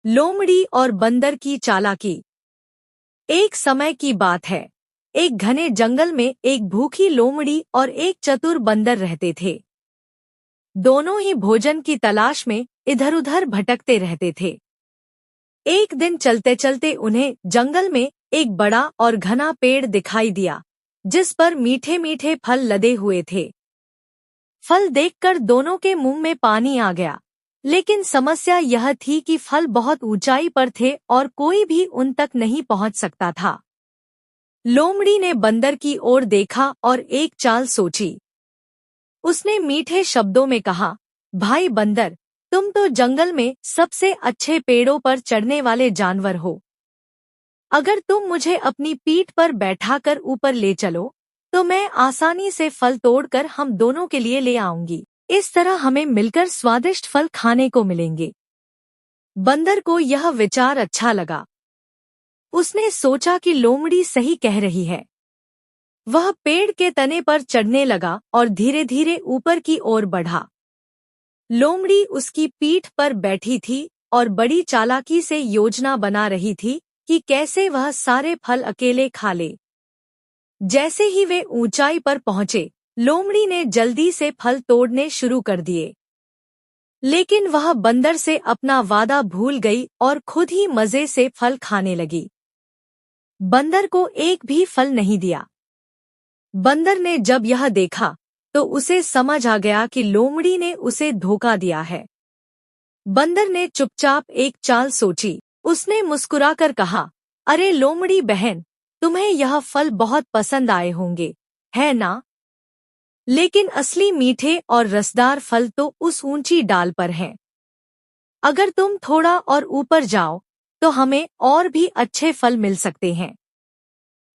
लोमड़ी और बंदर की चालाकी। एक समय की बात है। एक घने जंगल में एक भूखी लोमड़ी और एक चतुर बंदर रहते थे। दोनों ही भोजन की तलाश में इधर-उधर भटकते रहते थे। एक दिन चलते चलते उन्हें जंगल में एक बड़ा और घना पेड़ दिखाई दिया, जिस पर मीठे मीठे फल लदे हुए थे। फल देखकर दोनों के मुंह में पानी आ गया, लेकिन समस्या यह थी कि फल बहुत ऊंचाई पर थे और कोई भी उन तक नहीं पहुंच सकता था। लोमड़ी ने बंदर की ओर देखा और एक चाल सोची। उसने मीठे शब्दों में कहा, भाई बंदर, तुम तो जंगल में सबसे अच्छे पेड़ों पर चढ़ने वाले जानवर हो। अगर तुम मुझे अपनी पीठ पर बैठाकर ऊपर ले चलो, तो मैं आसानी से फल तोड़कर हम दोनों के लिए ले आऊंगी। इस तरह हमें मिलकर स्वादिष्ट फल खाने को मिलेंगे। बंदर को यह विचार अच्छा लगा। उसने सोचा कि लोमड़ी सही कह रही है। वह पेड़ के तने पर चढ़ने लगा और धीरे धीरे ऊपर की ओर बढ़ा। लोमड़ी उसकी पीठ पर बैठी थी और बड़ी चालाकी से योजना बना रही थी कि कैसे वह सारे फल अकेले खा ले। जैसे ही वे ऊंचाई पर पहुंचे, लोमड़ी ने जल्दी से फल तोड़ने शुरू कर दिए। लेकिन वह बंदर से अपना वादा भूल गई और खुद ही मजे से फल खाने लगी। बंदर को एक भी फल नहीं दिया। बंदर ने जब यह देखा तो उसे समझ आ गया कि लोमड़ी ने उसे धोखा दिया है। बंदर ने चुपचाप एक चाल सोची। उसने मुस्कुराकर कहा, अरे लोमड़ी बहन, तुम्हें यह फल बहुत पसंद आए होंगे, है ना? लेकिन असली मीठे और रसदार फल तो उस ऊंची डाल पर हैं। अगर तुम थोड़ा और ऊपर जाओ तो हमें और भी अच्छे फल मिल सकते हैं।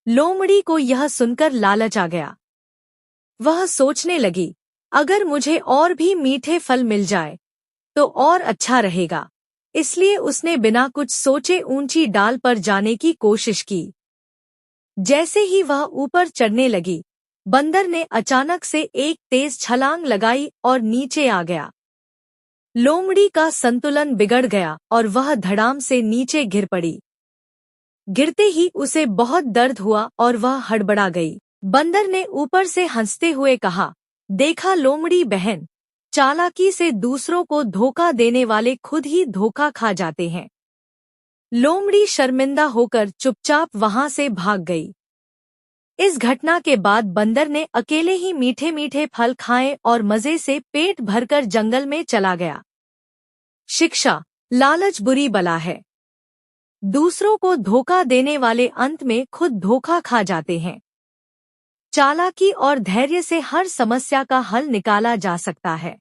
लोमड़ी को यह सुनकर लालच आ गया। वह सोचने लगी, अगर मुझे और भी मीठे फल मिल जाए तो और अच्छा रहेगा। इसलिए उसने बिना कुछ सोचे ऊंची डाल पर जाने की कोशिश की। जैसे ही वह ऊपर चढ़ने लगी, बंदर ने अचानक से एक तेज छलांग लगाई और नीचे आ गया। लोमड़ी का संतुलन बिगड़ गया और वह धड़ाम से नीचे गिर पड़ी। गिरते ही उसे बहुत दर्द हुआ और वह हड़बड़ा गई। बंदर ने ऊपर से हंसते हुए कहा, देखा लोमड़ी बहन, चालाकी से दूसरों को धोखा देने वाले खुद ही धोखा खा जाते हैं। लोमड़ी शर्मिंदा होकर चुपचाप वहां से भाग गई। इस घटना के बाद बंदर ने अकेले ही मीठे मीठे फल खाए और मजे से पेट भरकर जंगल में चला गया। शिक्षा, लालच बुरी बला है। दूसरों को धोखा देने वाले अंत में खुद धोखा खा जाते हैं। चालाकी और धैर्य से हर समस्या का हल निकाला जा सकता है।